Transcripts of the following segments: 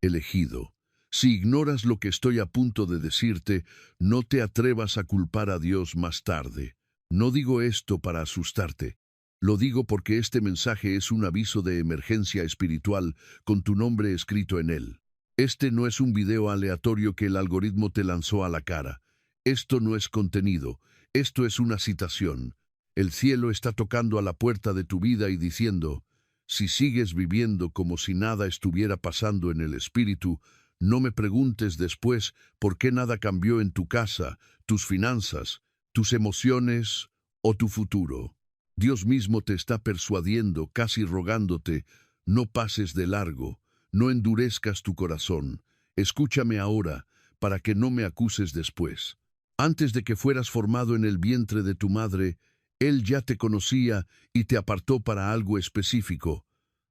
elegido. Si ignoras lo que estoy a punto de decirte, no te atrevas a culpar a Dios más tarde. No digo esto para asustarte. Lo digo porque este mensaje es un aviso de emergencia espiritual con tu nombre escrito en él. Este no es un video aleatorio que el algoritmo te lanzó a la cara. Esto no es contenido. Esto es una citación. El cielo está tocando a la puerta de tu vida y diciendo, si sigues viviendo como si nada estuviera pasando en el espíritu, no me preguntes después por qué nada cambió en tu casa, tus finanzas, tus emociones o tu futuro. Dios mismo te está persuadiendo, casi rogándote, no pases de largo, no endurezcas tu corazón. Escúchame ahora, para que no me acuses después. Antes de que fueras formado en el vientre de tu madre, Él ya te conocía y te apartó para algo específico.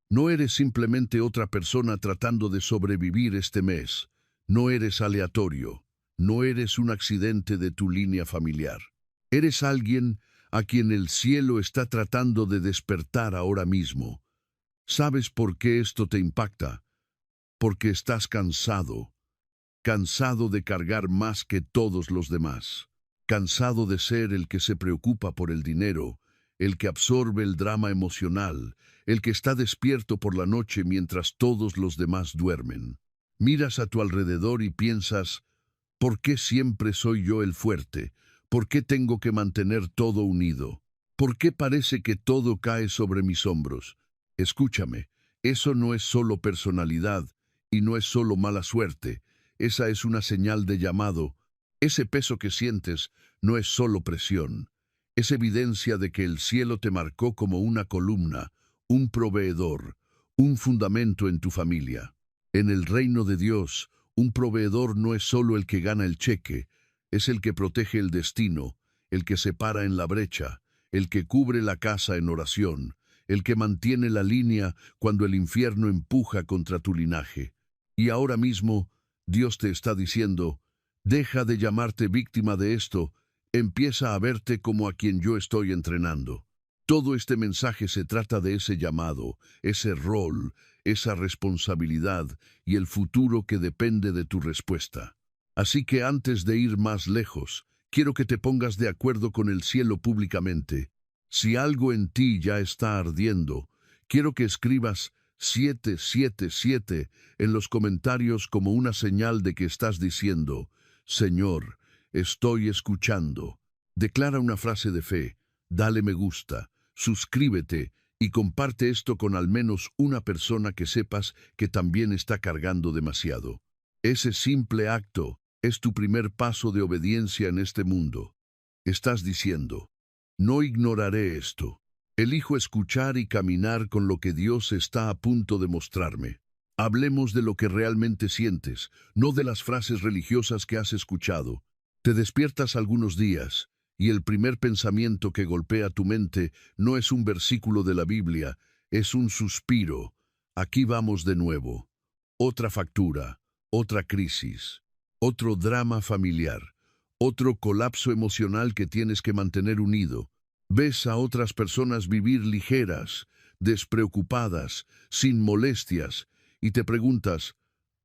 No eres simplemente otra persona tratando de sobrevivir este mes. No eres aleatorio. No eres un accidente de tu línea familiar. Eres alguien a quien el cielo está tratando de despertar ahora mismo. ¿Sabes por qué esto te impacta? Porque estás cansado. Cansado de cargar más que todos los demás. Cansado de ser el que se preocupa por el dinero, el que absorbe el drama emocional, el que está despierto por la noche mientras todos los demás duermen. Miras a tu alrededor y piensas, ¿por qué siempre soy yo el fuerte? ¿Por qué tengo que mantener todo unido? ¿Por qué parece que todo cae sobre mis hombros? Escúchame, eso no es solo personalidad y no es solo mala suerte. Esa es una señal de llamado. Ese peso que sientes no es solo presión. Es evidencia de que el cielo te marcó como una columna, un proveedor, un fundamento en tu familia. En el reino de Dios, un proveedor no es solo el que gana el cheque, es el que protege el destino, el que se para en la brecha, el que cubre la casa en oración, el que mantiene la línea cuando el infierno empuja contra tu linaje. Y ahora mismo, Dios te está diciendo, deja de llamarte víctima de esto, empieza a verte como a quien yo estoy entrenando. Todo este mensaje se trata de ese llamado, ese rol, esa responsabilidad y el futuro que depende de tu respuesta. Así que antes de ir más lejos, quiero que te pongas de acuerdo con el cielo públicamente. Si algo en ti ya está ardiendo, quiero que escribas 777 en los comentarios como una señal de que estás diciendo, Señor, estoy escuchando. Declara una frase de fe, dale me gusta, suscríbete y comparte esto con al menos una persona que sepas que también está cargando demasiado. Ese simple acto es tu primer paso de obediencia en este mundo. Estás diciendo, no ignoraré esto. Elijo escuchar y caminar con lo que Dios está a punto de mostrarme. Hablemos de lo que realmente sientes, no de las frases religiosas que has escuchado. Te despiertas algunos días, y el primer pensamiento que golpea tu mente no es un versículo de la Biblia, es un suspiro. Aquí vamos de nuevo. Otra factura, otra crisis, otro drama familiar, otro colapso emocional que tienes que mantener unido. Ves a otras personas vivir ligeras, despreocupadas, sin molestias, y te preguntas,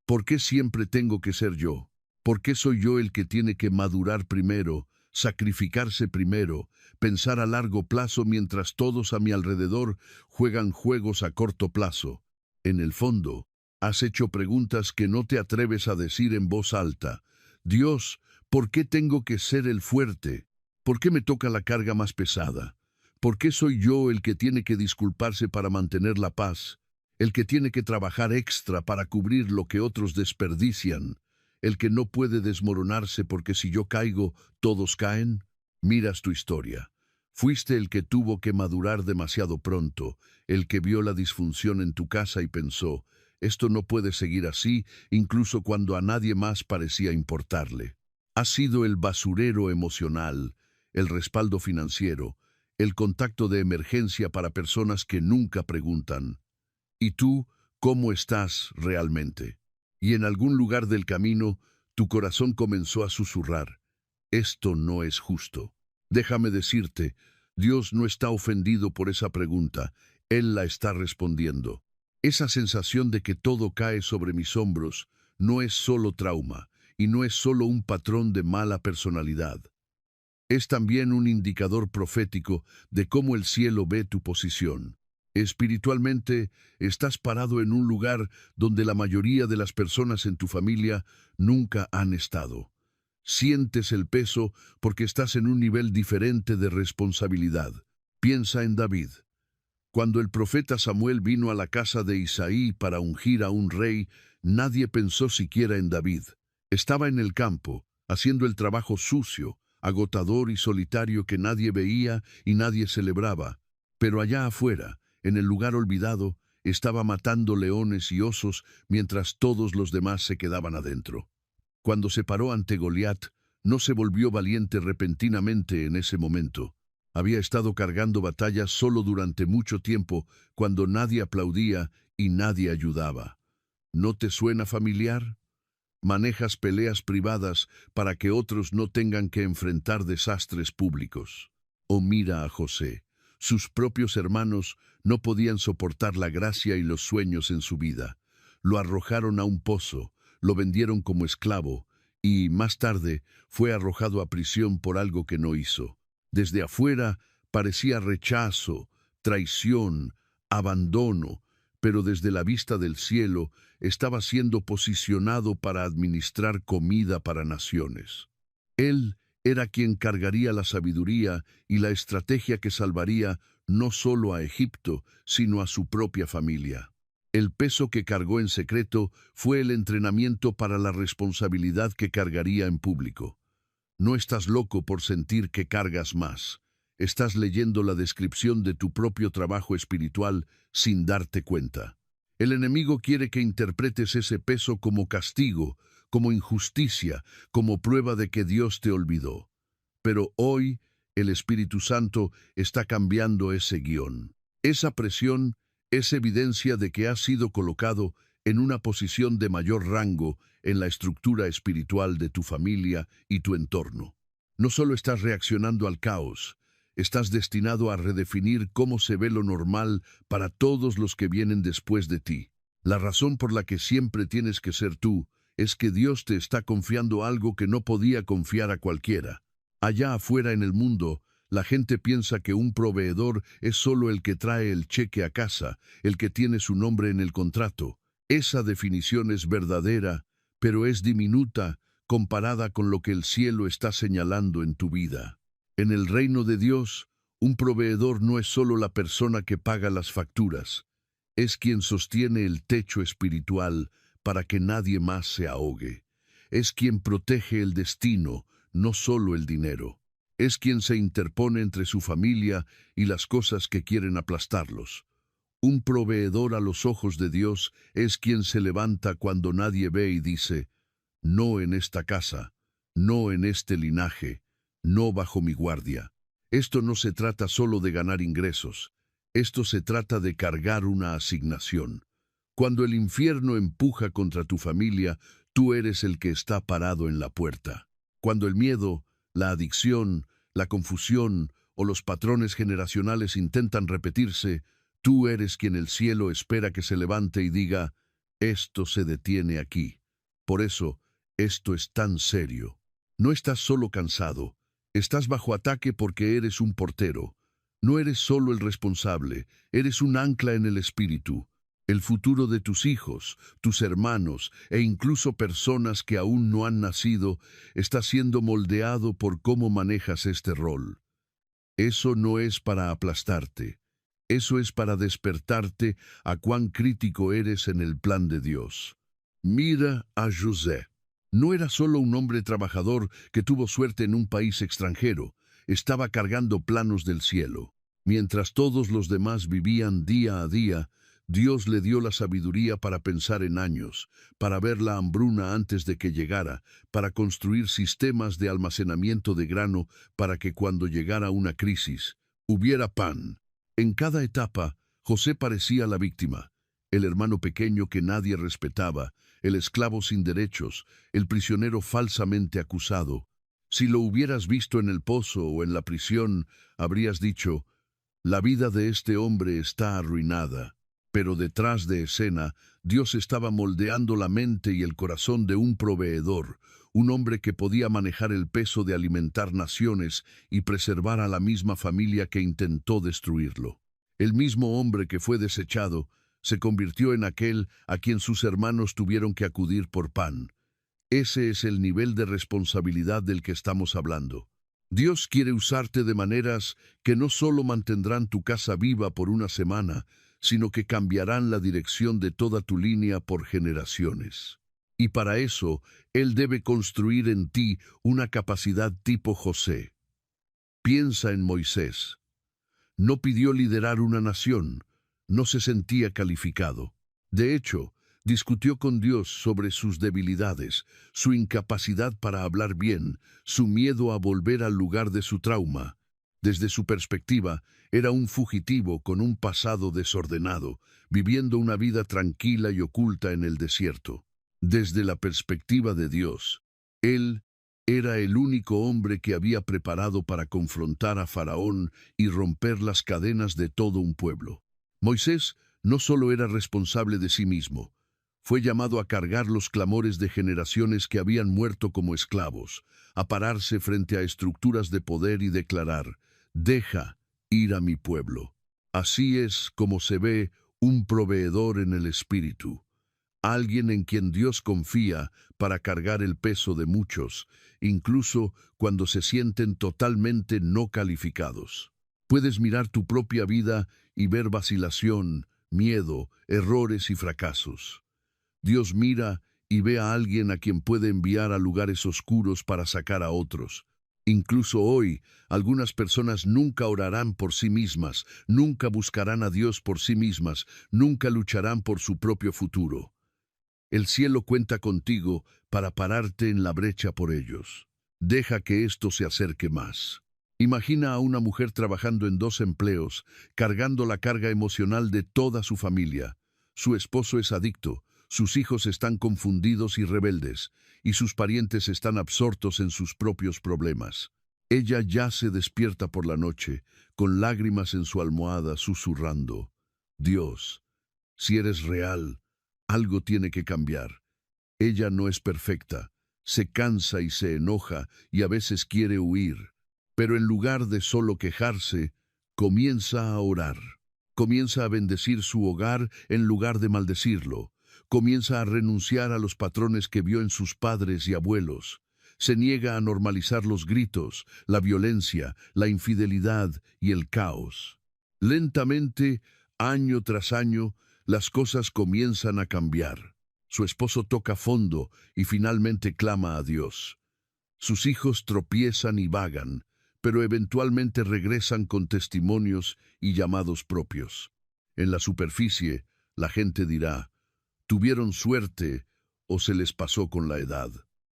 ¿por qué siempre tengo que ser yo? ¿Por qué soy yo el que tiene que madurar primero, sacrificarse primero, pensar a largo plazo mientras todos a mi alrededor juegan juegos a corto plazo? En el fondo, has hecho preguntas que no te atreves a decir en voz alta. Dios, ¿por qué tengo que ser el fuerte? ¿Por qué me toca la carga más pesada? ¿Por qué soy yo el que tiene que disculparse para mantener la paz? El que tiene que trabajar extra para cubrir lo que otros desperdician, el que no puede desmoronarse porque si yo caigo, todos caen. Miras tu historia. Fuiste el que tuvo que madurar demasiado pronto, el que vio la disfunción en tu casa y pensó, esto no puede seguir así, incluso cuando a nadie más parecía importarle. Has sido el basurero emocional, el respaldo financiero, el contacto de emergencia para personas que nunca preguntan. ¿Y tú, cómo estás realmente? Y en algún lugar del camino, tu corazón comenzó a susurrar, esto no es justo. Déjame decirte, Dios no está ofendido por esa pregunta, Él la está respondiendo. Esa sensación de que todo cae sobre mis hombros no es solo trauma y no es solo un patrón de mala personalidad. Es también un indicador profético de cómo el cielo ve tu posición. Espiritualmente, estás parado en un lugar donde la mayoría de las personas en tu familia nunca han estado. Sientes el peso porque estás en un nivel diferente de responsabilidad. Piensa en David. Cuando el profeta Samuel vino a la casa de Isaí para ungir a un rey, nadie pensó siquiera en David. Estaba en el campo, haciendo el trabajo sucio, agotador y solitario que nadie veía y nadie celebraba. Pero allá afuera, en el lugar olvidado, estaba matando leones y osos mientras todos los demás se quedaban adentro. Cuando se paró ante Goliat, no se volvió valiente repentinamente en ese momento. Había estado cargando batallas solo durante mucho tiempo, cuando nadie aplaudía y nadie ayudaba. ¿No te suena familiar? Manejas peleas privadas para que otros no tengan que enfrentar desastres públicos. O mira a José. Sus propios hermanos no podían soportar la gracia y los sueños en su vida. Lo arrojaron a un pozo, lo vendieron como esclavo y, más tarde, fue arrojado a prisión por algo que no hizo. Desde afuera parecía rechazo, traición, abandono, pero desde la vista del cielo estaba siendo posicionado para administrar comida para naciones. Él era quien cargaría la sabiduría y la estrategia que salvaría no solo a Egipto, sino a su propia familia. El peso que cargó en secreto fue el entrenamiento para la responsabilidad que cargaría en público. No estás loco por sentir que cargas más. Estás leyendo la descripción de tu propio trabajo espiritual sin darte cuenta. El enemigo quiere que interpretes ese peso como castigo, como injusticia, como prueba de que Dios te olvidó. Pero hoy el Espíritu Santo está cambiando ese guión. Esa presión es evidencia de que has sido colocado en una posición de mayor rango en la estructura espiritual de tu familia y tu entorno. No solo estás reaccionando al caos, estás destinado a redefinir cómo se ve lo normal para todos los que vienen después de ti. La razón por la que siempre tienes que ser tú es que Dios te está confiando algo que no podía confiar a cualquiera. Allá afuera en el mundo, la gente piensa que un proveedor es solo el que trae el cheque a casa, el que tiene su nombre en el contrato. Esa definición es verdadera, pero es diminuta comparada con lo que el cielo está señalando en tu vida. En el reino de Dios, un proveedor no es solo la persona que paga las facturas, es quien sostiene el techo espiritual para que nadie más se ahogue. Es quien protege el destino, no solo el dinero. Es quien se interpone entre su familia y las cosas que quieren aplastarlos. Un proveedor a los ojos de Dios es quien se levanta cuando nadie ve y dice, no en esta casa, no en este linaje, no bajo mi guardia. Esto no se trata solo de ganar ingresos, esto se trata de cargar una asignación. Cuando el infierno empuja contra tu familia, tú eres el que está parado en la puerta. Cuando el miedo, la adicción, la confusión o los patrones generacionales intentan repetirse, tú eres quien el cielo espera que se levante y diga, esto se detiene aquí. Por eso, esto es tan serio. No estás solo cansado, estás bajo ataque porque eres un portero. No eres solo el responsable, eres un ancla en el espíritu. El futuro de tus hijos, tus hermanos e incluso personas que aún no han nacido está siendo moldeado por cómo manejas este rol. Eso no es para aplastarte. Eso es para despertarte a cuán crítico eres en el plan de Dios. Mira a José. No era solo un hombre trabajador que tuvo suerte en un país extranjero, estaba cargando planos del cielo. Mientras todos los demás vivían día a día, Dios le dio la sabiduría para pensar en años, para ver la hambruna antes de que llegara, para construir sistemas de almacenamiento de grano para que cuando llegara una crisis, hubiera pan. En cada etapa, José parecía la víctima, el hermano pequeño que nadie respetaba, el esclavo sin derechos, el prisionero falsamente acusado. Si lo hubieras visto en el pozo o en la prisión, habrías dicho, la vida de este hombre está arruinada. Pero detrás de escena, Dios estaba moldeando la mente y el corazón de un proveedor, un hombre que podía manejar el peso de alimentar naciones y preservar a la misma familia que intentó destruirlo. El mismo hombre que fue desechado se convirtió en aquel a quien sus hermanos tuvieron que acudir por pan. Ese es el nivel de responsabilidad del que estamos hablando. Dios quiere usarte de maneras que no solo mantendrán tu casa viva por una semana, sino que cambiarán la dirección de toda tu línea por generaciones. Y para eso, Él debe construir en ti una capacidad tipo José. Piensa en Moisés. No pidió liderar una nación, no se sentía calificado. De hecho, discutió con Dios sobre sus debilidades, su incapacidad para hablar bien, su miedo a volver al lugar de su trauma. Desde su perspectiva, era un fugitivo con un pasado desordenado, viviendo una vida tranquila y oculta en el desierto. Desde la perspectiva de Dios, él era el único hombre que había preparado para confrontar a Faraón y romper las cadenas de todo un pueblo. Moisés no solo era responsable de sí mismo, fue llamado a cargar los clamores de generaciones que habían muerto como esclavos, a pararse frente a estructuras de poder y declarar: «Deja ir a mi pueblo». Así es como se ve un proveedor en el espíritu, alguien en quien Dios confía para cargar el peso de muchos, incluso cuando se sienten totalmente no calificados. Puedes mirar tu propia vida y ver vacilación, miedo, errores y fracasos. Dios mira y ve a alguien a quien puede enviar a lugares oscuros para sacar a otros. Incluso hoy, algunas personas nunca orarán por sí mismas, nunca buscarán a Dios por sí mismas, nunca lucharán por su propio futuro. El cielo cuenta contigo para pararte en la brecha por ellos. Deja que esto se acerque más. Imagina a una mujer trabajando en 2 empleos, cargando la carga emocional de toda su familia. Su esposo es adicto, sus hijos están confundidos y rebeldes, y sus parientes están absortos en sus propios problemas. Ella ya se despierta por la noche, con lágrimas en su almohada, susurrando: «Dios, si eres real, algo tiene que cambiar». Ella no es perfecta, se cansa y se enoja y a veces quiere huir, pero en lugar de solo quejarse, comienza a orar. Comienza a bendecir su hogar en lugar de maldecirlo. Comienza a renunciar a los patrones que vio en sus padres y abuelos. Se niega a normalizar los gritos, la violencia, la infidelidad y el caos. Lentamente, año tras año, las cosas comienzan a cambiar. Su esposo toca fondo y finalmente clama a Dios. Sus hijos tropiezan y vagan, pero eventualmente regresan con testimonios y llamados propios. En la superficie, la gente dirá: «Tuvieron suerte o se les pasó con la edad».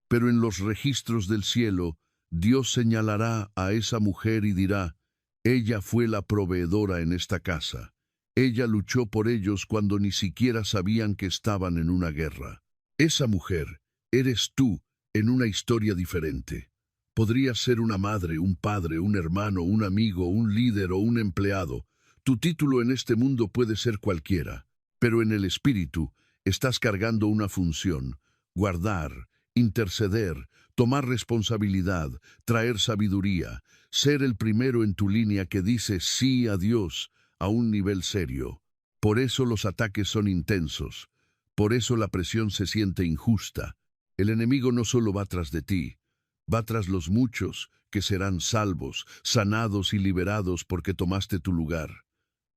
Pero en los registros del cielo, Dios señalará a esa mujer y dirá: «Ella fue la proveedora en esta casa. Ella luchó por ellos cuando ni siquiera sabían que estaban en una guerra». Esa mujer eres tú en una historia diferente. Podrías ser una madre, un padre, un hermano, un amigo, un líder o un empleado. Tu título en este mundo puede ser cualquiera, pero en el espíritu estás cargando una función: guardar, interceder, tomar responsabilidad, traer sabiduría, ser el primero en tu línea que dice sí a Dios a un nivel serio. Por eso los ataques son intensos, por eso la presión se siente injusta. El enemigo no solo va tras de ti, va tras los muchos que serán salvos, sanados y liberados porque tomaste tu lugar.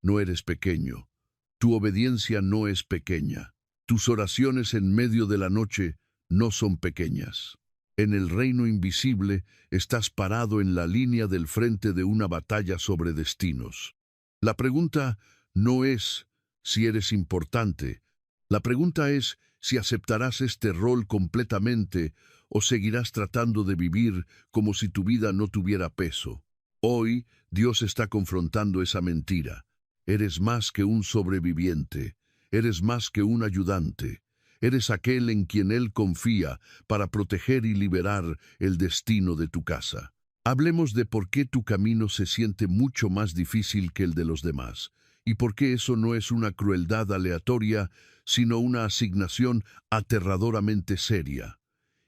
No eres pequeño, tu obediencia no es pequeña. Tus oraciones en medio de la noche no son pequeñas. En el reino invisible estás parado en la línea del frente de una batalla sobre destinos. La pregunta no es si eres importante. La pregunta es si aceptarás este rol completamente o seguirás tratando de vivir como si tu vida no tuviera peso. Hoy Dios está confrontando esa mentira. Eres más que un sobreviviente. Eres más que un ayudante. Eres aquel en quien Él confía para proteger y liberar el destino de tu casa. Hablemos de por qué tu camino se siente mucho más difícil que el de los demás. y por qué eso no es una crueldad aleatoria, sino una asignación aterradoramente seria.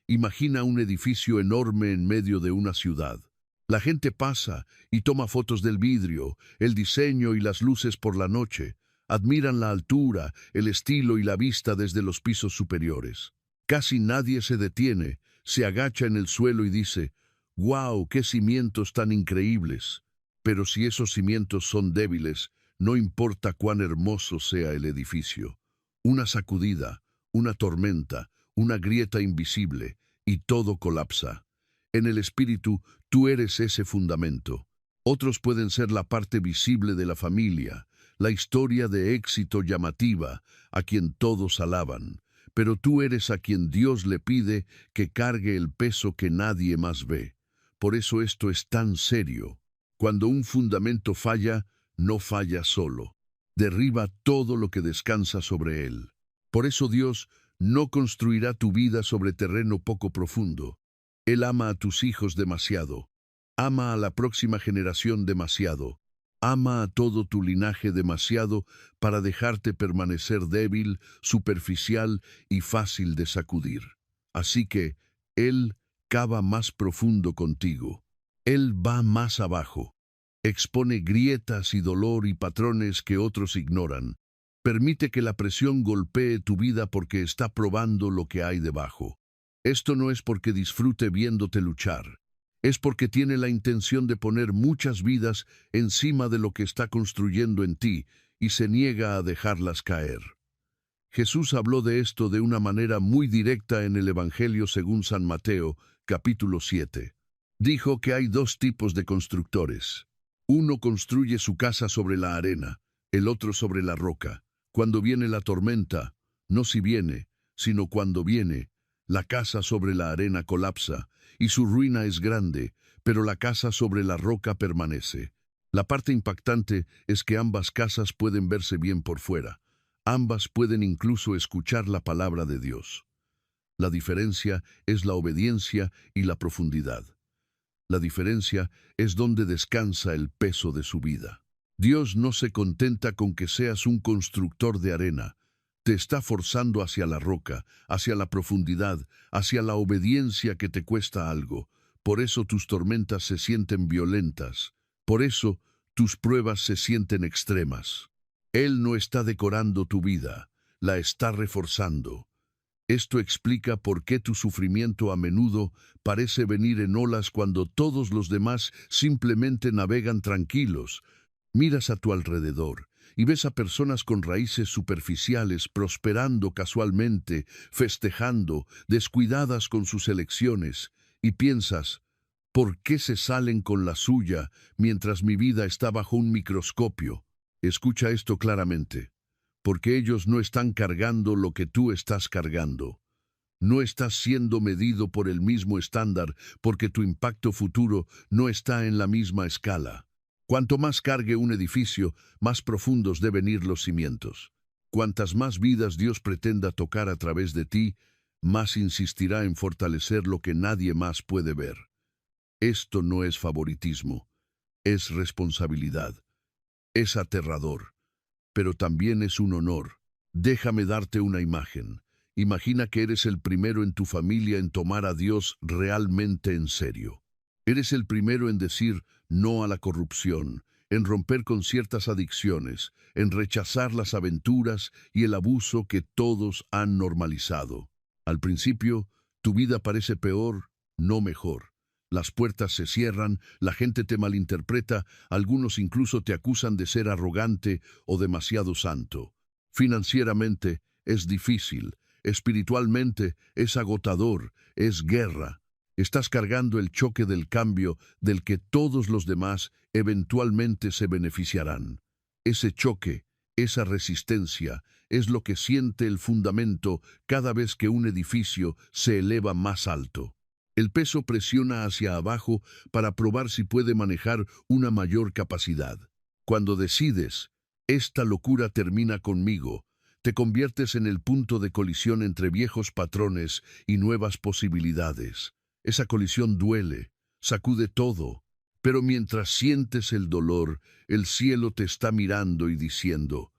Imagina un edificio enorme en medio de una ciudad. La gente pasa y toma fotos del vidrio, el diseño y las luces por la noche. Admiran la altura, el estilo y la vista desde los pisos superiores. Casi nadie se detiene, se agacha en el suelo y dice, «¡Guau, qué cimientos tan increíbles!». Pero si esos cimientos son débiles, no importa cuán hermoso sea el edificio. Una sacudida, una tormenta, una grieta invisible, y todo colapsa. En el espíritu, tú eres ese fundamento. Otros pueden ser la parte visible de la familia, la historia de éxito llamativa, a quien todos alaban. Pero tú eres a quien Dios le pide que cargue el peso que nadie más ve. Por eso esto es tan serio. Cuando un fundamento falla, no falla solo. Derriba todo lo que descansa sobre él. Por eso Dios no construirá tu vida sobre terreno poco profundo. Él ama a tus hijos demasiado. Ama a la próxima generación demasiado. Ama a todo tu linaje demasiado para dejarte permanecer débil, superficial y fácil de sacudir. Así que Él cava más profundo contigo. Él va más abajo. Expone grietas y dolor y patrones que otros ignoran. Permite que la presión golpee tu vida porque está probando lo que hay debajo. Esto no es porque disfrute viéndote luchar. Es porque tiene la intención de poner muchas vidas encima de lo que está construyendo en ti y se niega a dejarlas caer. Jesús habló de esto de una manera muy directa en el Evangelio según San Mateo, capítulo 7. Dijo que hay dos tipos de constructores. Uno construye su casa sobre la arena, el otro sobre la roca. Cuando viene la tormenta, no si viene, sino cuando viene, la casa sobre la arena colapsa, y su ruina es grande, pero la casa sobre la roca permanece. La parte impactante es que ambas casas pueden verse bien por fuera. Ambas pueden incluso escuchar la palabra de Dios. La diferencia es la obediencia y la profundidad. La diferencia es donde descansa el peso de su vida. Dios no se contenta con que seas un constructor de arena. Te está forzando hacia la roca, hacia la profundidad, hacia la obediencia que te cuesta algo. Por eso tus tormentas se sienten violentas. Por eso tus pruebas se sienten extremas. Él no está decorando tu vida, la está reforzando. Esto explica por qué tu sufrimiento a menudo parece venir en olas cuando todos los demás simplemente navegan tranquilos. Miras a tu alrededor y ves a personas con raíces superficiales prosperando casualmente, festejando, descuidadas con sus elecciones, y piensas, ¿por qué se salen con la suya mientras mi vida está bajo un microscopio? Escucha esto claramente, porque ellos no están cargando lo que tú estás cargando. No estás siendo medido por el mismo estándar porque tu impacto futuro no está en la misma escala. Cuanto más cargue un edificio, más profundos deben ir los cimientos. Cuantas más vidas Dios pretenda tocar a través de ti, más insistirá en fortalecer lo que nadie más puede ver. Esto no es favoritismo, es responsabilidad. Es aterrador, pero también es un honor. Déjame darte una imagen. Imagina que eres el primero en tu familia en tomar a Dios realmente en serio. Eres el primero en decir no a la corrupción, en romper con ciertas adicciones, en rechazar las aventuras y el abuso que todos han normalizado. Al principio, tu vida parece peor, no mejor. Las puertas se cierran, la gente te malinterpreta, algunos incluso te acusan de ser arrogante o demasiado santo. Financieramente es difícil, espiritualmente es agotador, es guerra. Estás cargando el choque del cambio del que todos los demás eventualmente se beneficiarán. Ese choque, esa resistencia, es lo que siente el fundamento cada vez que un edificio se eleva más alto. El peso presiona hacia abajo para probar si puede manejar una mayor capacidad. Cuando decides, esta locura termina conmigo, te conviertes en el punto de colisión entre viejos patrones y nuevas posibilidades. Esa colisión duele, sacude todo, Pero mientras sientes el dolor, el cielo te está mirando y diciendo,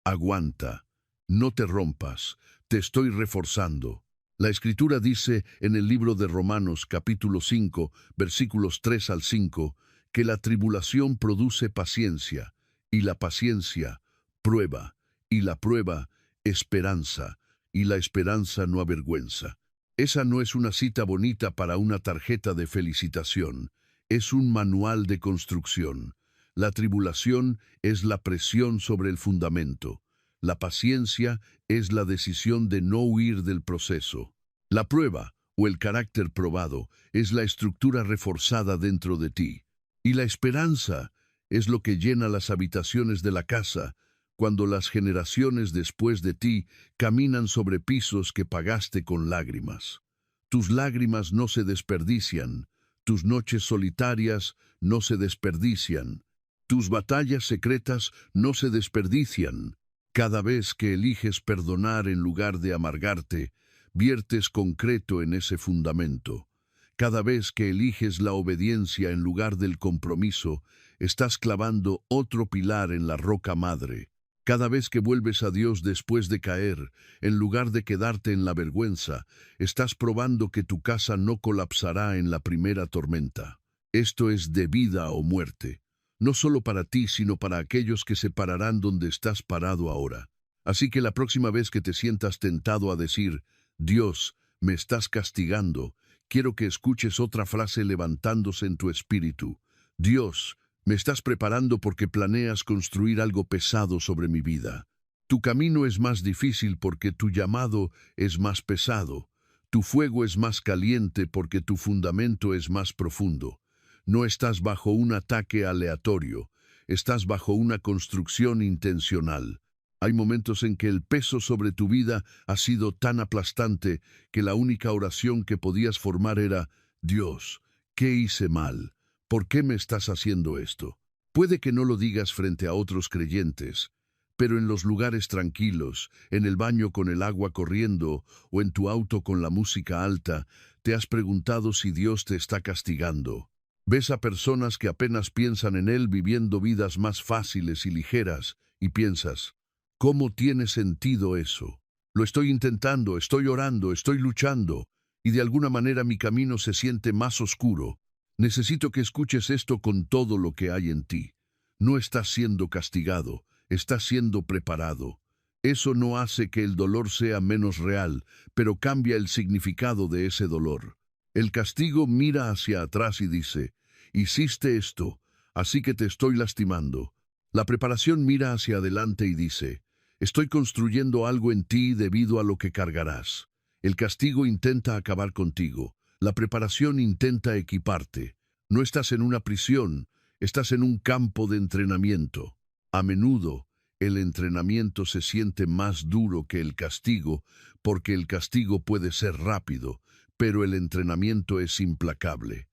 aguanta, no te rompas, te estoy reforzando. La Escritura dice en el libro de Romanos capítulo 5, versículos 3 al 5, que la tribulación produce paciencia, y la paciencia, prueba, y la prueba, esperanza, y la esperanza no avergüenza. Esa no es una cita bonita para una tarjeta de felicitación, es un manual de construcción. La tribulación es la presión sobre el fundamento. La paciencia es la decisión de no huir del proceso. La prueba, o el carácter probado, es la estructura reforzada dentro de ti. Y la esperanza es lo que llena las habitaciones de la casa, cuando las generaciones después de ti caminan sobre pisos que pagaste con lágrimas. Tus lágrimas no se desperdician, tus noches solitarias no se desperdician, tus batallas secretas no se desperdician. Cada vez que eliges perdonar en lugar de amargarte, viertes concreto en ese fundamento. Cada vez que eliges la obediencia en lugar del compromiso, estás clavando otro pilar en la roca madre. Cada vez que vuelves a Dios después de caer, en lugar de quedarte en la vergüenza, estás probando que tu casa no colapsará en la primera tormenta. Esto es de vida o muerte, no solo para ti, sino para aquellos que se pararán donde estás parado ahora. Así que la próxima vez que te sientas tentado a decir, Dios, me estás castigando, quiero que escuches otra frase levantándose en tu espíritu. Dios, me estás preparando porque planeas construir algo pesado sobre mi vida. Tu camino es más difícil porque tu llamado es más pesado. Tu fuego es más caliente porque tu fundamento es más profundo. No estás bajo un ataque aleatorio, estás bajo una construcción intencional. Hay momentos en que el peso sobre tu vida ha sido tan aplastante que la única oración que podías formar era, Dios, ¿qué hice mal? ¿Por qué me estás haciendo esto? Puede que no lo digas frente a otros creyentes, pero en los lugares tranquilos, en el baño con el agua corriendo o en tu auto con la música alta, te has preguntado si Dios te está castigando. Ves a personas que apenas piensan en Él viviendo vidas más fáciles y ligeras y piensas, ¿cómo tiene sentido eso? Lo estoy intentando, estoy orando, estoy luchando y de alguna manera mi camino se siente más oscuro. Necesito que escuches esto con todo lo que hay en ti. No estás siendo castigado, estás siendo preparado. Eso no hace que el dolor sea menos real, pero cambia el significado de ese dolor. El castigo mira hacia atrás y dice, hiciste esto, así que te estoy lastimando. La preparación mira hacia adelante y dice, estoy construyendo algo en ti debido a lo que cargarás. El castigo intenta acabar contigo. La preparación intenta equiparte. No estás en una prisión, estás en un campo de entrenamiento. A menudo, el entrenamiento se siente más duro que el castigo, porque el castigo puede ser rápido, pero el entrenamiento es implacable.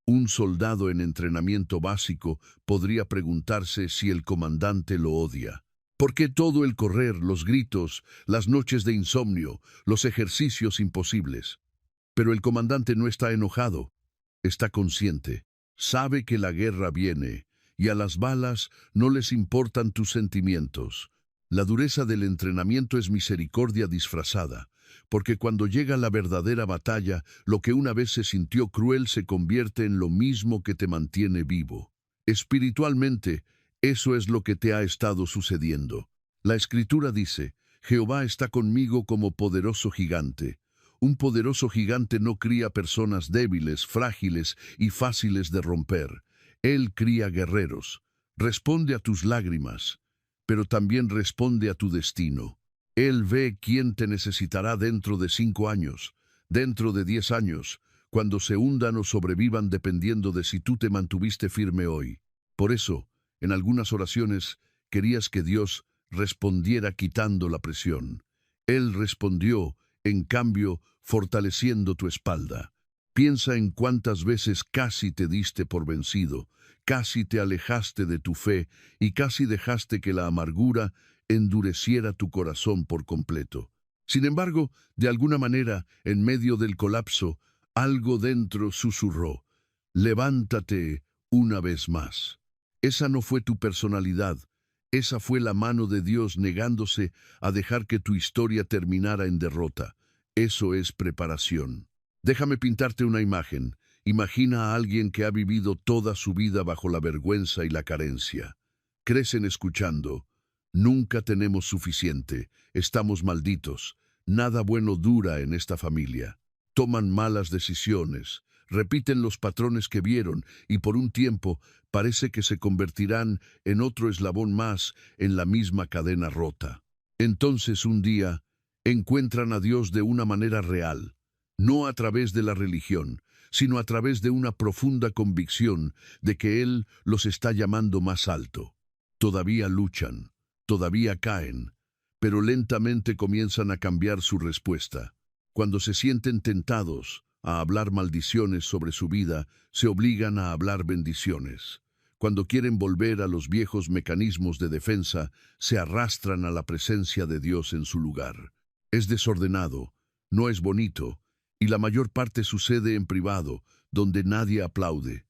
Un soldado en entrenamiento básico podría preguntarse si el comandante lo odia. ¿Por qué todo el correr, los gritos, las noches de insomnio, los ejercicios imposibles? Pero el comandante no está enojado, está consciente, sabe que la guerra viene, y a las balas no les importan tus sentimientos. La dureza del entrenamiento es misericordia disfrazada, porque cuando llega la verdadera batalla, lo que una vez se sintió cruel se convierte en lo mismo que te mantiene vivo. Espiritualmente, eso es lo que te ha estado sucediendo. La Escritura dice, Jehová está conmigo como poderoso gigante. Un poderoso gigante no cría personas débiles, frágiles y fáciles de romper. Él cría guerreros. Responde a tus lágrimas, pero también responde a tu destino. Él ve quién te necesitará dentro de 5 años, dentro de 10 años, cuando se hundan o sobrevivan dependiendo de si tú te mantuviste firme hoy. Por eso, en algunas oraciones, querías que Dios respondiera quitando la presión. Él respondió, en cambio, fortaleciendo tu espalda. Piensa en cuántas veces casi te diste por vencido, casi te alejaste de tu fe y casi dejaste que la amargura endureciera tu corazón por completo. Sin embargo, de alguna manera, en medio del colapso, algo dentro susurró, levántate una vez más. Esa no fue tu personalidad, esa fue la mano de Dios negándose a dejar que tu historia terminara en derrota. Eso es preparación. Déjame pintarte una imagen. Imagina a alguien que ha vivido toda su vida bajo la vergüenza y la carencia. Crecen escuchando: nunca tenemos suficiente, estamos malditos, nada bueno dura en esta familia. Toman malas decisiones, repiten los patrones que vieron y por un tiempo parece que se convertirán en otro eslabón más en la misma cadena rota. Entonces un día encuentran a Dios de una manera real, no a través de la religión, sino a través de una profunda convicción de que Él los está llamando más alto. Todavía luchan, todavía caen, pero lentamente comienzan a cambiar su respuesta. Cuando se sienten tentados a hablar maldiciones sobre su vida, se obligan a hablar bendiciones. Cuando quieren volver a los viejos mecanismos de defensa, se arrastran a la presencia de Dios en su lugar. Es desordenado, no es bonito, y la mayor parte sucede en privado, donde nadie aplaude.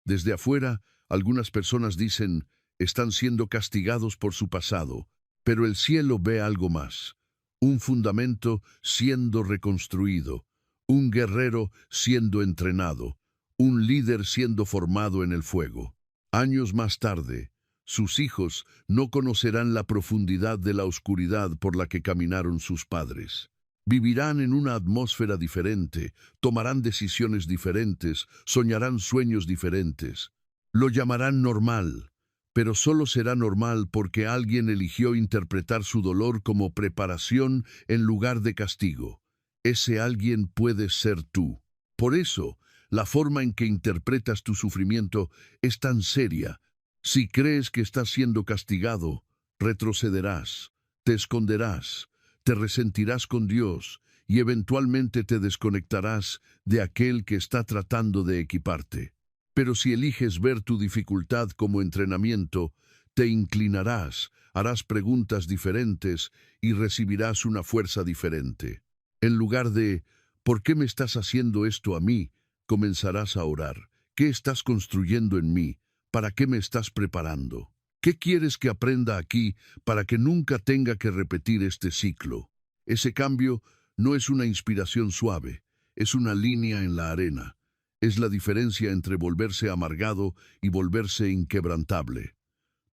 Desde afuera, algunas personas dicen: están siendo castigados por su pasado, pero el cielo ve algo más. Un fundamento siendo reconstruido, un guerrero siendo entrenado, un líder siendo formado en el fuego. Años más tarde, sus hijos no conocerán la profundidad de la oscuridad por la que caminaron sus padres. Vivirán en una atmósfera diferente, tomarán decisiones diferentes, soñarán sueños diferentes. Lo llamarán normal, pero solo será normal porque alguien eligió interpretar su dolor como preparación en lugar de castigo. Ese alguien puede ser tú. Por eso, la forma en que interpretas tu sufrimiento es tan seria. Si crees que estás siendo castigado, retrocederás, te esconderás, te resentirás con Dios y eventualmente te desconectarás de aquel que está tratando de equiparte. Pero si eliges ver tu dificultad como entrenamiento, te inclinarás, harás preguntas diferentes y recibirás una fuerza diferente. En lugar de «¿Por qué me estás haciendo esto a mí?», comenzarás a orar. ¿Qué estás construyendo en mí? ¿Para qué me estás preparando? ¿Qué quieres que aprenda aquí para que nunca tenga que repetir este ciclo? Ese cambio no es una inspiración suave, es una línea en la arena. Es la diferencia entre volverse amargado y volverse inquebrantable.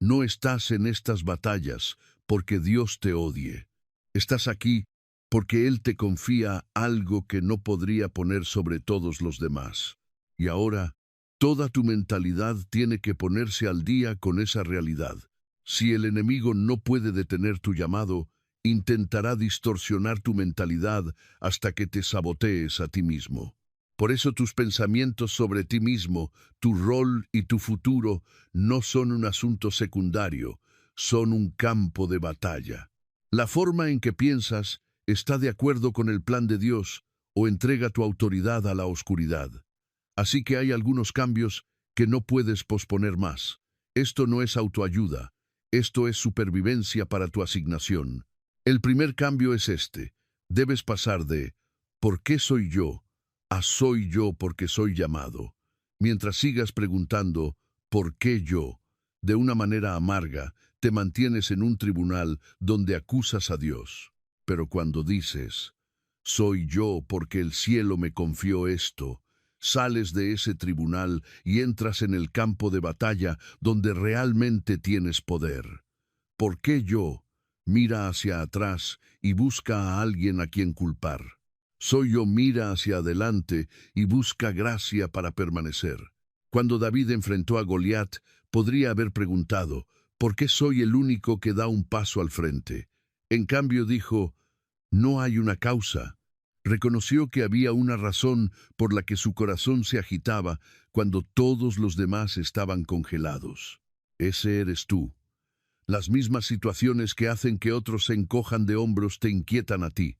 No estás en estas batallas porque Dios te odie. Estás aquí porque Él te confía algo que no podría poner sobre todos los demás. Y ahora, toda tu mentalidad tiene que ponerse al día con esa realidad. Si el enemigo no puede detener tu llamado, intentará distorsionar tu mentalidad hasta que te sabotees a ti mismo. Por eso tus pensamientos sobre ti mismo, tu rol y tu futuro no son un asunto secundario, son un campo de batalla. La forma en que piensas está de acuerdo con el plan de Dios o entrega tu autoridad a la oscuridad. Así que hay algunos cambios que no puedes posponer más. Esto no es autoayuda, esto es supervivencia para tu asignación. El primer cambio es este: debes pasar de ¿por qué soy yo? A soy yo porque soy llamado. Mientras sigas preguntando ¿por qué yo?, de una manera amarga, te mantienes en un tribunal donde acusas a Dios. Pero cuando dices soy yo porque el cielo me confió esto, sales de ese tribunal y entras en el campo de batalla donde realmente tienes poder. ¿Por qué yo? Mira hacia atrás y busca a alguien a quien culpar. Soy yo, mira hacia adelante y busca gracia para permanecer. Cuando David enfrentó a Goliat, podría haber preguntado, ¿por qué soy el único que da un paso al frente? En cambio dijo, no hay una causa. Reconoció que había una razón por la que su corazón se agitaba cuando todos los demás estaban congelados. Ese eres tú. Las mismas situaciones que hacen que otros se encojan de hombros te inquietan a ti.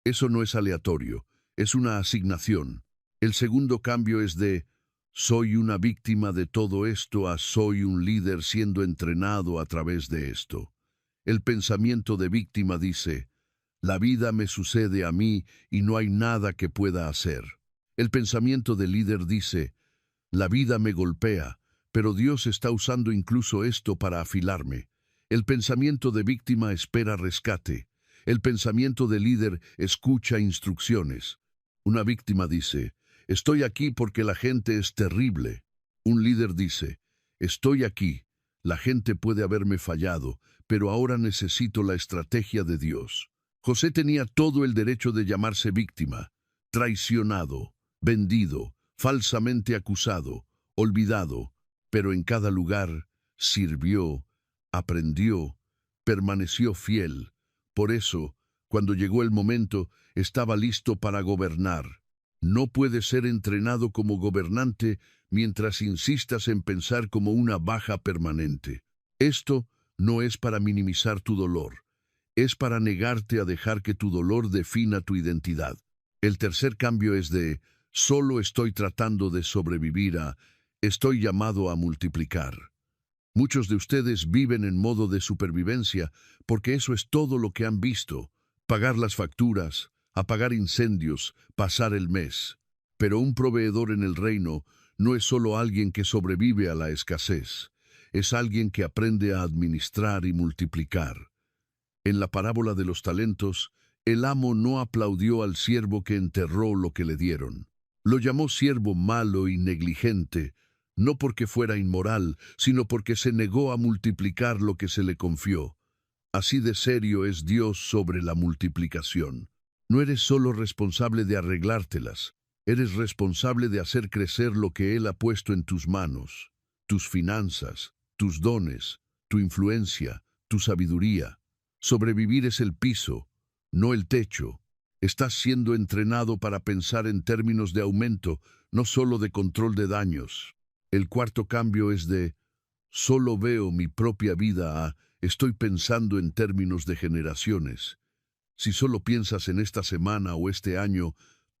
Eso no es aleatorio, es una asignación. El segundo cambio es de soy una víctima de todo esto a soy un líder siendo entrenado a través de esto. El pensamiento de víctima dice, la vida me sucede a mí y no hay nada que pueda hacer. El pensamiento de líder dice, La vida me golpea, pero Dios está usando incluso esto para afilarme. El pensamiento de víctima espera rescate. El pensamiento de líder escucha instrucciones. Una víctima dice, estoy aquí porque la gente es terrible. Un líder dice, estoy aquí, la gente puede haberme fallado, pero ahora necesito la estrategia de Dios. José tenía todo el derecho de llamarse víctima, traicionado, vendido, falsamente acusado, olvidado, pero en cada lugar sirvió, aprendió, permaneció fiel. Por eso, cuando llegó el momento, estaba listo para gobernar. No puedes ser entrenado como gobernante mientras insistas en pensar como una baja permanente. Esto no es para minimizar tu dolor, es para negarte a dejar que tu dolor defina tu identidad. El tercer cambio es de solo estoy tratando de sobrevivir a estoy llamado a multiplicar. Muchos de ustedes viven en modo de supervivencia porque eso es todo lo que han visto. Pagar las facturas, apagar incendios, pasar el mes. Pero un proveedor en el reino no es solo alguien que sobrevive a la escasez, es alguien que aprende a administrar y multiplicar. En la parábola de los talentos, el amo no aplaudió al siervo que enterró lo que le dieron. Lo llamó siervo malo y negligente, no porque fuera inmoral, sino porque se negó a multiplicar lo que se le confió. Así de serio es Dios sobre la multiplicación. No eres solo responsable de arreglártelas, eres responsable de hacer crecer lo que Él ha puesto en tus manos, tus finanzas, tus dones, tu influencia, tu sabiduría. Sobrevivir es el piso, no el techo. Estás siendo entrenado para pensar en términos de aumento, no solo de control de daños. El cuarto cambio es de solo veo mi propia vida a estoy pensando en términos de generaciones. Si solo piensas en esta semana o este año,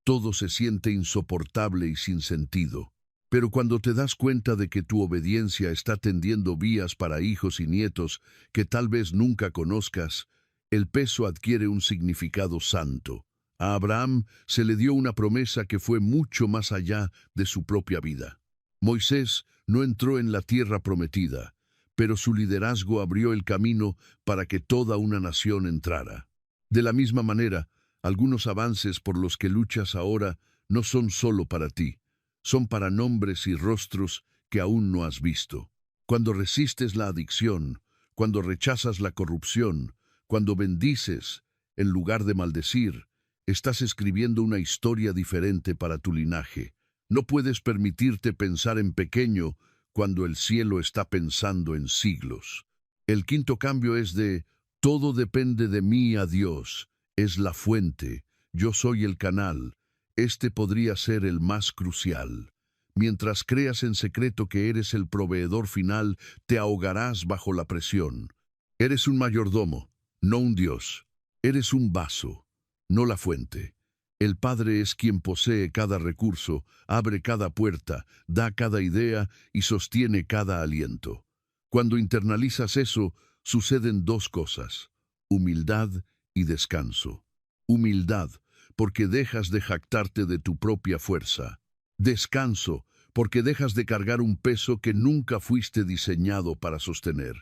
todo se siente insoportable y sin sentido. Pero cuando te das cuenta de que tu obediencia está tendiendo vías para hijos y nietos que tal vez nunca conozcas, el peso adquiere un significado santo. A Abraham se le dio una promesa que fue mucho más allá de su propia vida. Moisés no entró en la tierra prometida, pero su liderazgo abrió el camino para que toda una nación entrara. De la misma manera, algunos avances por los que luchas ahora no son solo para ti, son para nombres y rostros que aún no has visto. Cuando resistes la adicción, cuando rechazas la corrupción, cuando bendices en lugar de maldecir, estás escribiendo una historia diferente para tu linaje. No puedes permitirte pensar en pequeño cuando el cielo está pensando en siglos. El quinto cambio es de todo depende de mí a Dios, es la fuente, yo soy el canal. Este podría ser el más crucial. Mientras creas en secreto que eres el proveedor final, te ahogarás bajo la presión. Eres un mayordomo, no un Dios. Eres un vaso, no la fuente. El Padre es quien posee cada recurso, abre cada puerta, da cada idea y sostiene cada aliento. Cuando internalizas eso, suceden dos cosas: humildad y descanso. Humildad, porque dejas de jactarte de tu propia fuerza. Descanso, porque dejas de cargar un peso que nunca fuiste diseñado para sostener.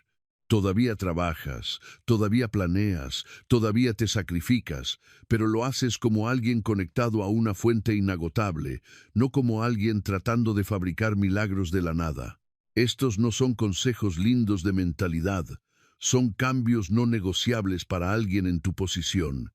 Todavía trabajas, todavía planeas, todavía te sacrificas, pero lo haces como alguien conectado a una fuente inagotable, no como alguien tratando de fabricar milagros de la nada. Estos no son consejos lindos de mentalidad, son cambios no negociables para alguien en tu posición.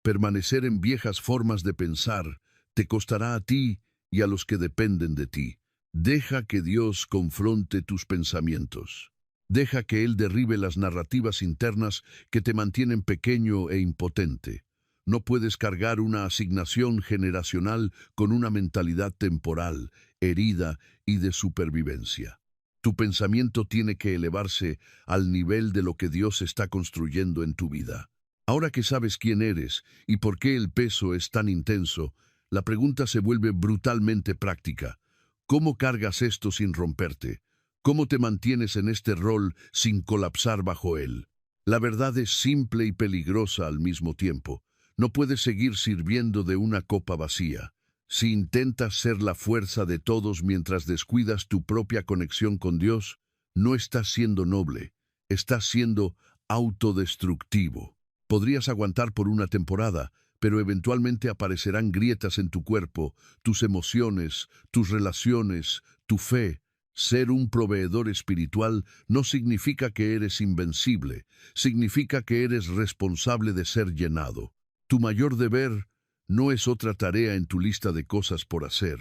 Permanecer en viejas formas de pensar te costará a ti y a los que dependen de ti. Deja que Dios confronte tus pensamientos. Deja que Él derribe las narrativas internas que te mantienen pequeño e impotente. No puedes cargar una asignación generacional con una mentalidad temporal, herida y de supervivencia. Tu pensamiento tiene que elevarse al nivel de lo que Dios está construyendo en tu vida. Ahora que sabes quién eres y por qué el peso es tan intenso, la pregunta se vuelve brutalmente práctica. ¿Cómo cargas esto sin romperte? ¿Cómo te mantienes en este rol sin colapsar bajo él? La verdad es simple y peligrosa al mismo tiempo. No puedes seguir sirviendo de una copa vacía. Si intentas ser la fuerza de todos mientras descuidas tu propia conexión con Dios, no estás siendo noble, estás siendo autodestructivo. Podrías aguantar por una temporada, pero eventualmente aparecerán grietas en tu cuerpo, tus emociones, tus relaciones, tu fe. Ser un proveedor espiritual no significa que eres invencible, significa que eres responsable de ser llenado. Tu mayor deber no es otra tarea en tu lista de cosas por hacer,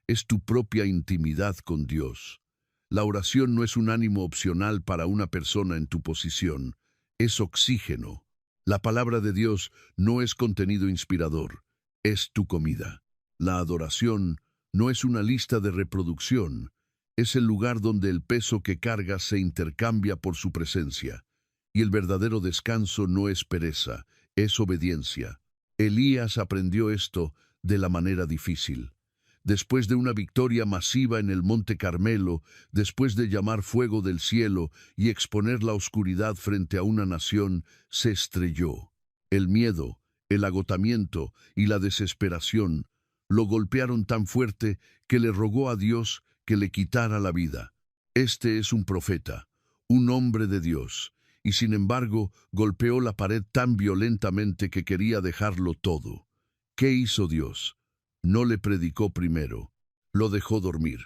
es tu propia intimidad con Dios. La oración no es un ánimo opcional para una persona en tu posición, es oxígeno. La palabra de Dios no es contenido inspirador, es tu comida. La adoración no es una lista de reproducción, es el lugar donde el peso que cargas se intercambia por su presencia. Y el verdadero descanso no es pereza, es obediencia. Elías aprendió esto de la manera difícil. Después de una victoria masiva en el Monte Carmelo, después de llamar fuego del cielo y exponer la oscuridad frente a una nación, se estrelló. El miedo, el agotamiento y la desesperación lo golpearon tan fuerte que le rogó a Dios que le quitara la vida. Este es un profeta, un hombre de Dios, y sin embargo golpeó la pared tan violentamente que quería dejarlo todo. ¿Qué hizo Dios? No le predicó primero, lo dejó dormir.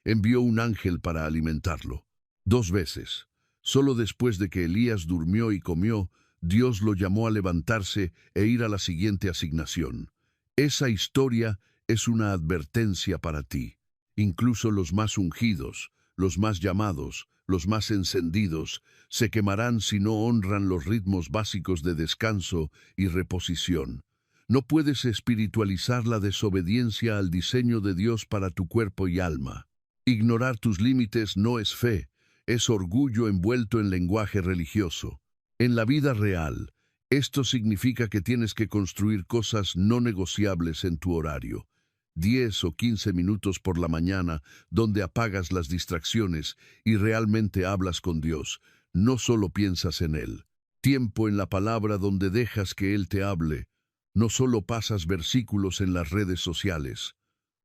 Envió un ángel para alimentarlo. 2 veces. Solo después de que Elías durmió y comió, Dios lo llamó a levantarse e ir a la siguiente asignación. Esa historia es una advertencia para ti. Incluso los más ungidos, los más llamados, los más encendidos, se quemarán si no honran los ritmos básicos de descanso y reposición. No puedes espiritualizar la desobediencia al diseño de Dios para tu cuerpo y alma. Ignorar tus límites no es fe, es orgullo envuelto en lenguaje religioso. En la vida real, esto significa que tienes que construir cosas no negociables en tu horario. 10 o 15 minutos por la mañana, donde apagas las distracciones y realmente hablas con Dios, no solo piensas en Él. Tiempo en la palabra donde dejas que Él te hable. No solo pasas versículos en las redes sociales,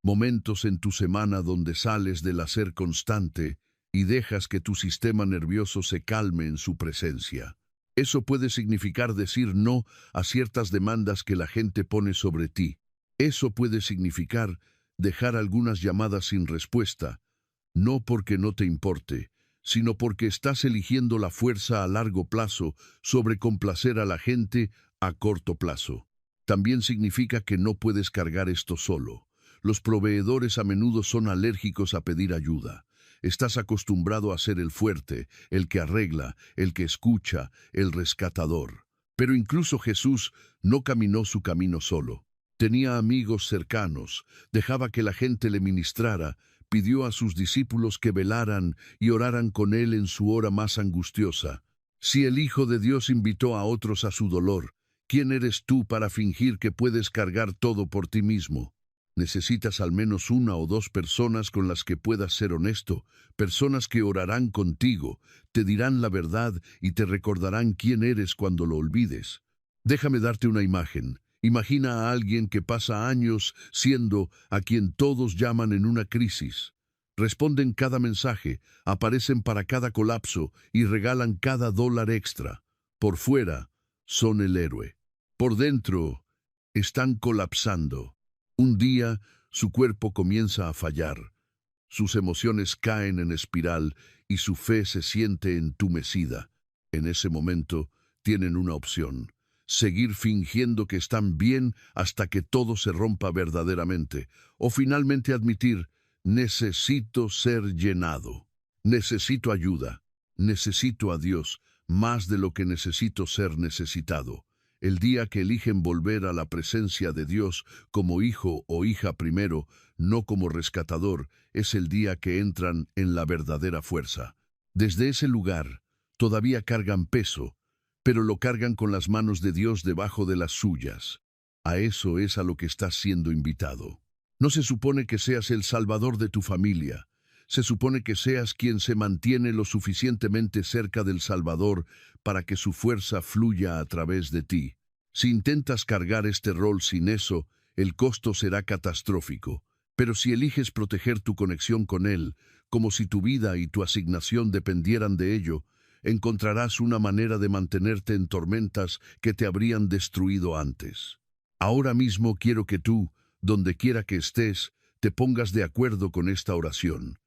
momentos en tu semana donde sales del hacer constante y dejas que tu sistema nervioso se calme en su presencia. Eso puede significar decir no a ciertas demandas que la gente pone sobre ti. Eso puede significar dejar algunas llamadas sin respuesta, no porque no te importe, sino porque estás eligiendo la fuerza a largo plazo sobre complacer a la gente a corto plazo. También significa que no puedes cargar esto solo. Los proveedores a menudo son alérgicos a pedir ayuda. Estás acostumbrado a ser el fuerte, el que arregla, el que escucha, el rescatador. Pero incluso Jesús no caminó su camino solo. Tenía amigos cercanos, dejaba que la gente le ministrara, pidió a sus discípulos que velaran y oraran con él en su hora más angustiosa. Si el Hijo de Dios invitó a otros a su dolor, ¿quién eres tú para fingir que puedes cargar todo por ti mismo? Necesitas al menos 1 o 2 personas con las que puedas ser honesto, personas que orarán contigo, te dirán la verdad y te recordarán quién eres cuando lo olvides. Déjame darte una imagen. Imagina a alguien que pasa años siendo a quien todos llaman en una crisis. Responden cada mensaje, aparecen para cada colapso y regalan cada dólar extra. Por fuera, son el héroe. Por dentro, están colapsando. Un día, su cuerpo comienza a fallar. Sus emociones caen en espiral y su fe se siente entumecida. En ese momento, tienen una opción. Seguir fingiendo que están bien hasta que todo se rompa verdaderamente, o finalmente admitir, necesito ser llenado, necesito ayuda, necesito a Dios, más de lo que necesito ser necesitado. El día que eligen volver a la presencia de Dios como hijo o hija primero, no como rescatador, es el día que entran en la verdadera fuerza. Desde ese lugar, todavía cargan peso, pero lo cargan con las manos de Dios debajo de las suyas. A eso es a lo que estás siendo invitado. No se supone que seas el salvador de tu familia. Se supone que seas quien se mantiene lo suficientemente cerca del Salvador para que su fuerza fluya a través de ti. Si intentas cargar este rol sin eso, el costo será catastrófico. Pero si eliges proteger tu conexión con Él, como si tu vida y tu asignación dependieran de ello, encontrarás una manera de mantenerte en tormentas que te habrían destruido antes. Ahora mismo quiero que tú, donde quiera que estés, te pongas de acuerdo con esta oración.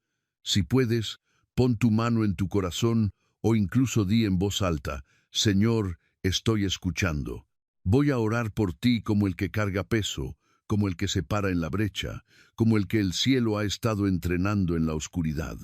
Si puedes, pon tu mano en tu corazón o incluso di en voz alta: Señor, estoy escuchando. Voy a orar por ti como el que carga peso, como el que se para en la brecha, como el que el cielo ha estado entrenando en la oscuridad.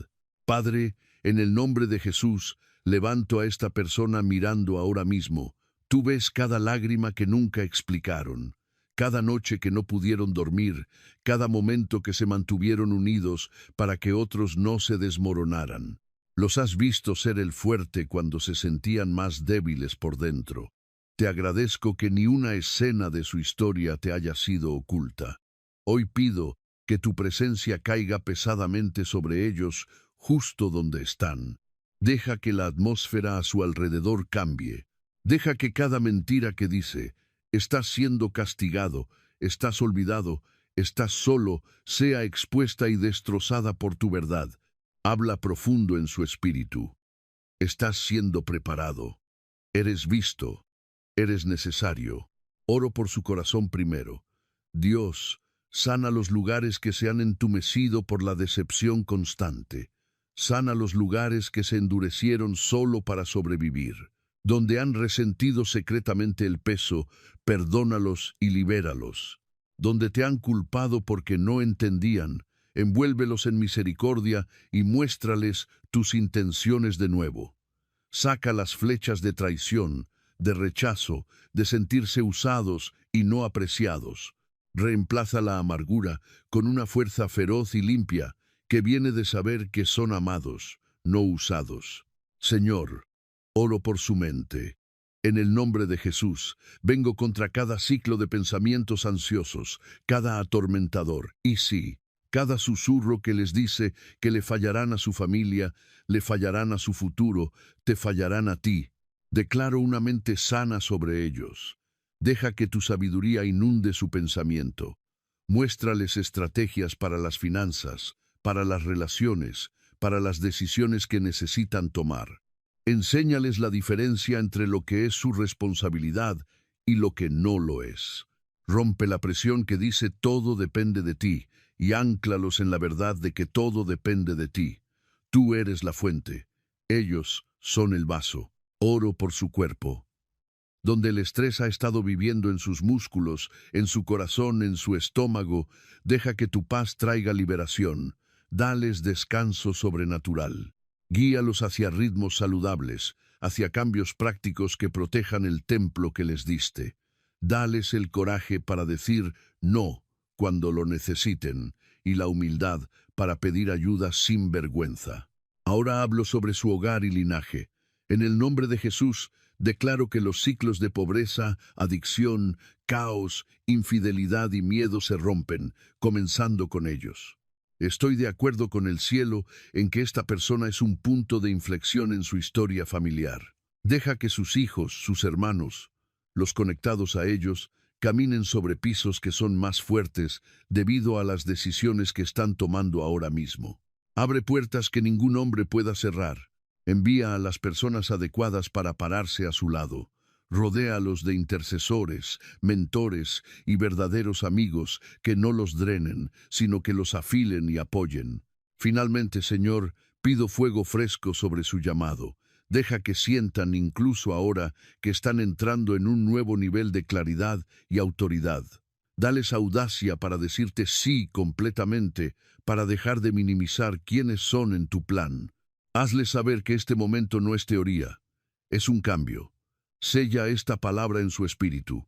Padre, en el nombre de Jesús, levanto a esta persona mirando ahora mismo. Tú ves cada lágrima que nunca explicaron, cada noche que no pudieron dormir, cada momento que se mantuvieron unidos para que otros no se desmoronaran. Los has visto ser el fuerte cuando se sentían más débiles por dentro. Te agradezco que ni una escena de su historia te haya sido oculta. Hoy pido que tu presencia caiga pesadamente sobre ellos justo donde están. Deja que la atmósfera a su alrededor cambie. Deja que cada mentira que dice, estás siendo castigado, estás olvidado, estás solo, sea expuesta y destrozada por tu verdad. Habla profundo en su espíritu. Estás siendo preparado. Eres visto. Eres necesario. Oro por su corazón primero. Dios, sana los lugares que se han entumecido por la decepción constante. Sana los lugares que se endurecieron solo para sobrevivir. Donde han resentido secretamente el peso, perdónalos y libéralos. Donde te han culpado porque no entendían, envuélvelos en misericordia y muéstrales tus intenciones de nuevo. Saca las flechas de traición, de rechazo, de sentirse usados y no apreciados. Reemplaza la amargura con una fuerza feroz y limpia que viene de saber que son amados, no usados. Señor, oro por su mente. En el nombre de Jesús, vengo contra cada ciclo de pensamientos ansiosos, cada atormentador, y sí, cada susurro que les dice que le fallarán a su familia, le fallarán a su futuro, te fallarán a ti. Declaro una mente sana sobre ellos. Deja que tu sabiduría inunde su pensamiento. Muéstrales estrategias para las finanzas, para las relaciones, para las decisiones que necesitan tomar. Enséñales la diferencia entre lo que es su responsabilidad y lo que no lo es. Rompe la presión que dice todo depende de ti y ánclalos en la verdad de que todo depende de ti. Tú eres la fuente. Ellos son el vaso. Oro por su cuerpo. Donde el estrés ha estado viviendo en sus músculos, en su corazón, en su estómago, deja que tu paz traiga liberación. Dales descanso sobrenatural. Guíalos hacia ritmos saludables, hacia cambios prácticos que protejan el templo que les diste. Dales el coraje para decir no cuando lo necesiten y la humildad para pedir ayuda sin vergüenza. Ahora hablo sobre su hogar y linaje. En el nombre de Jesús, declaro que los ciclos de pobreza, adicción, caos, infidelidad y miedo se rompen, comenzando con ellos. Estoy de acuerdo con el cielo en que esta persona es un punto de inflexión en su historia familiar. Deja que sus hijos, sus hermanos, los conectados a ellos, caminen sobre pisos que son más fuertes debido a las decisiones que están tomando ahora mismo. Abre puertas que ningún hombre pueda cerrar. Envía a las personas adecuadas para pararse a su lado. Rodéalos de intercesores, mentores y verdaderos amigos que no los drenen, sino que los afilen y apoyen. Finalmente, Señor, pido fuego fresco sobre su llamado. Deja que sientan incluso ahora que están entrando en un nuevo nivel de claridad y autoridad. Dales audacia para decirte sí completamente, para dejar de minimizar quiénes son en tu plan. Hazles saber que este momento no es teoría, es un cambio. Sella esta palabra en su espíritu.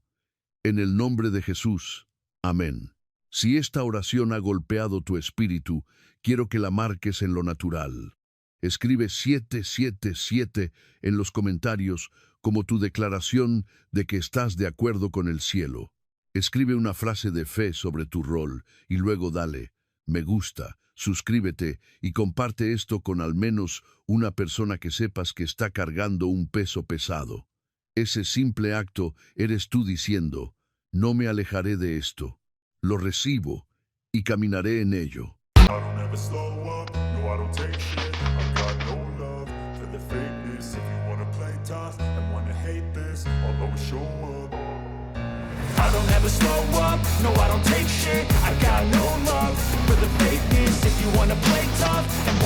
En el nombre de Jesús. Amén. Si esta oración ha golpeado tu espíritu, quiero que la marques en lo natural. Escribe 777 en los comentarios como tu declaración de que estás de acuerdo con el cielo. Escribe una frase de fe sobre tu rol y luego dale me gusta, suscríbete y comparte esto con al menos una persona que sepas que está cargando un peso pesado. Ese simple acto eres tú diciendo, no me alejaré de esto. lo recibo y caminaré en ello. I don't ever slow up, no I don't take shit. I've got no love for the fakeness. If you wanna play tough and wanna hate this, I'll always show up. I don't ever slow up, no I don't take shit. I got no love for the fakeness. If you wanna play tough and